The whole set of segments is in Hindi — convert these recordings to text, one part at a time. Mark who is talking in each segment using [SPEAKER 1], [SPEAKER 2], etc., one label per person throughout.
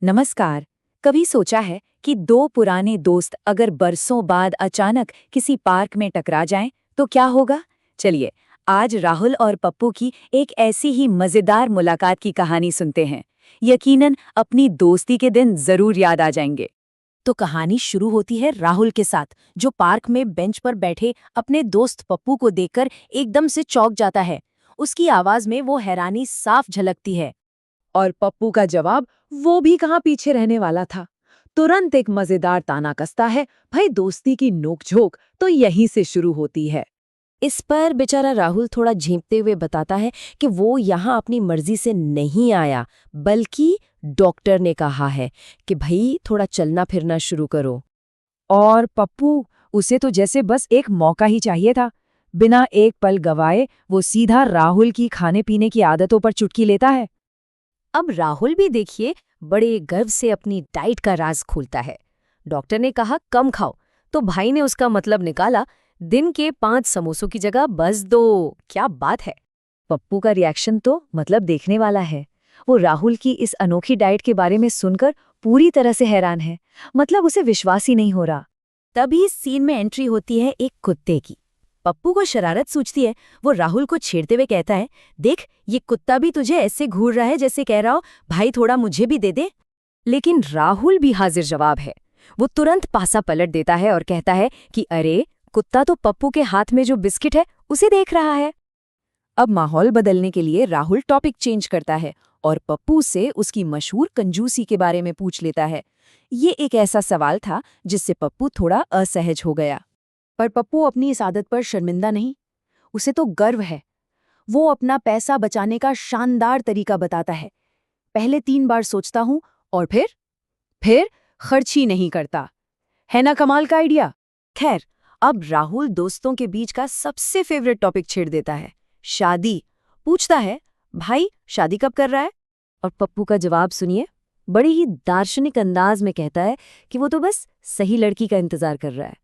[SPEAKER 1] नमस्कार। कभी सोचा है कि दो पुराने दोस्त अगर बरसों बाद अचानक किसी पार्क में टकरा जाएं तो क्या होगा? चलिए, आज राहुल और पप्पू की एक ऐसी ही मजेदार मुलाकात की कहानी सुनते हैं। यकीनन अपनी दोस्ती के दिन जरूर याद आ जाएंगे।
[SPEAKER 2] तो कहानी शुरू होती है राहुल के साथ, जो पार्क में बेंच पर बैठे अपने दोस्त पप्पू को देखकर एकदम से चौंक जाता है। उसकी आवाज में वो हैरानी साफ झलकती है।
[SPEAKER 3] और पप्पू का जवाब वो भी कहाँ पीछे रहने वाला था। तुरंत एक मजेदार ताना कसता है, भाई दोस्ती की नोकझोंक तो यहीं से शुरू होती है।
[SPEAKER 2] इस पर बेचारा राहुल थोड़ा झेंपते हुए बताता है कि वो यहाँ अपनी मर्जी से नहीं आया, बल्कि डॉक्टर ने कहा है कि भाई थोड़ा चलना फिरना शुरू करो।
[SPEAKER 3] और पप्पू, उसे तो जैसे बस एक मौका ही चाहिए था। बिना एक पल गवाए वो सीधा राहुल की खाने पीने की आदतों पर चुटकी लेता है।
[SPEAKER 2] अब राहुल भी देखिए बड़े गर्व से अपनी डाइट का राज खोलता है। डॉक्टर ने कहा कम खाओ, तो भाई ने उसका मतलब निकाला, दिन के 5 समोसों की जगह बस 2। क्या बात है।
[SPEAKER 1] पप्पू का रिएक्शन तो मतलब देखने वाला है। वो राहुल की इस अनोखी डाइट के बारे में सुनकर पूरी तरह से हैरान है। मतलब उसे विश्वास ही नहीं हो रहा।
[SPEAKER 2] तभी सीन में एंट्री होती है एक कुत्ते की। पप्पू को शरारत सूझती है। वो राहुल को छेड़ते हुए कहता है, देख ये कुत्ता भी तुझे ऐसे घूर रहा है जैसे कह रहा हो भाई थोड़ा मुझे भी दे दे। लेकिन राहुल भी हाजिर जवाब है। वो तुरंत पासा पलट देता है और कहता है कि अरे कुत्ता तो पप्पू के हाथ में जो बिस्किट है उसे देख रहा है। अब माहौल बदलने के लिए राहुल टॉपिक चेंज करता है और पप्पू से उसकी मशहूर कंजूसी के बारे में पूछ लेता है। ये एक ऐसा सवाल था जिससे पप्पू थोड़ा असहज हो गया। पर पप्पू अपनी इस आदत पर शर्मिंदा नहीं। उसे तो गर्व है। वो अपना पैसा बचाने का शानदार तरीका बताता है। पहले 3 बार सोचता हूं और फिर खर्च ही नहीं करता। है ना कमाल का आइडिया। खैर, अब राहुल दोस्तों के बीच का सबसे फेवरेट टॉपिक छेड़ देता है, शादी। पूछता है, भाई शादी कब कर रहा है? और पप्पू का जवाब सुनिए। बड़े ही दार्शनिक अंदाज में कहता है कि वो तो बस सही लड़की का इंतजार कर रहा है,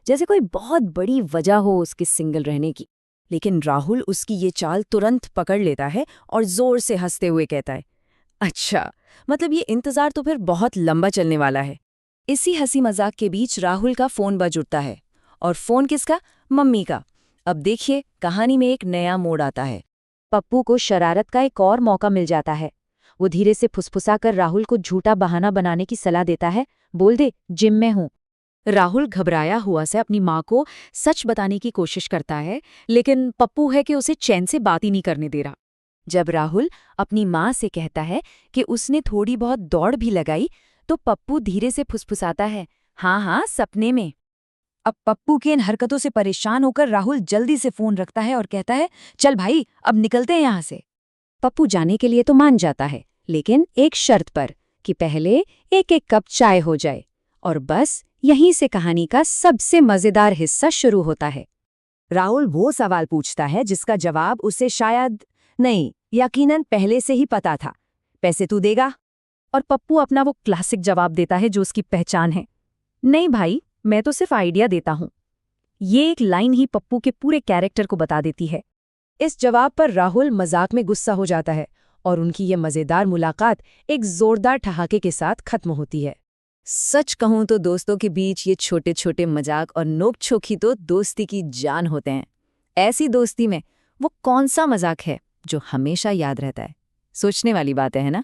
[SPEAKER 2] जैसे कोई बहुत बड़ी वजह हो उसके सिंगल रहने की। लेकिन राहुल उसकी ये चाल तुरंत पकड़ लेता है और जोर से हंसते हुए कहता है, अच्छा मतलब ये इंतजार तो फिर बहुत लंबा चलने वाला है। इसी हंसी मजाक के बीच राहुल का फोन बज उठता है। और फोन किसका? मम्मी का। अब देखिए कहानी में एक नया मोड़ आता है।
[SPEAKER 1] पप्पू को शरारत का एक और मौका मिल जाता है। वो धीरे से फुसफुसाकर राहुल को झूठा बहाना बनाने की सलाह देता है। बोल दे जिम में हूँ।
[SPEAKER 2] राहुल घबराया हुआ से अपनी माँ को सच बताने की कोशिश करता है, लेकिन पप्पू है कि उसे चैन से बात ही नहीं करने दे रहा। जब राहुल अपनी माँ से कहता है कि उसने थोड़ी बहुत दौड़ भी लगाई, तो पप्पू धीरे से फुसफुसाता है, हाँ हाँ सपने में। अब पप्पू की इन हरकतों से परेशान होकर राहुल जल्दी से फोन रखता है और कहता है, चल भाई अब निकलते हैं यहाँ से। पप्पू जाने के लिए तो मान जाता है, लेकिन एक शर्त पर कि पहले एक एक कप चाय हो जाए। और बस यहीं से कहानी का सबसे मजेदार हिस्सा शुरू होता है। राहुल वो सवाल पूछता है जिसका जवाब उसे शायद नहीं, यकीनन पहले से ही पता था। पैसे तू देगा? और पप्पू अपना वो क्लासिक जवाब देता है जो उसकी पहचान है, नहीं भाई मैं तो सिर्फ आइडिया देता हूं। ये एक लाइन ही पप्पू के पूरे कैरेक्टर को बता देती है। इस जवाब पर राहुल मजाक में गुस्सा हो जाता है और उनकी ये मजेदार मुलाकात एक जोरदार ठहाके के साथ खत्म होती है। सच कहूं तो दोस्तों के बीच ये छोटे छोटे मजाक और नोक-झोंक ही तो दोस्ती की जान होते हैं। ऐसी दोस्ती में वो कौन सा मजाक है जो हमेशा याद रहता है? सोचने वाली बात है ना?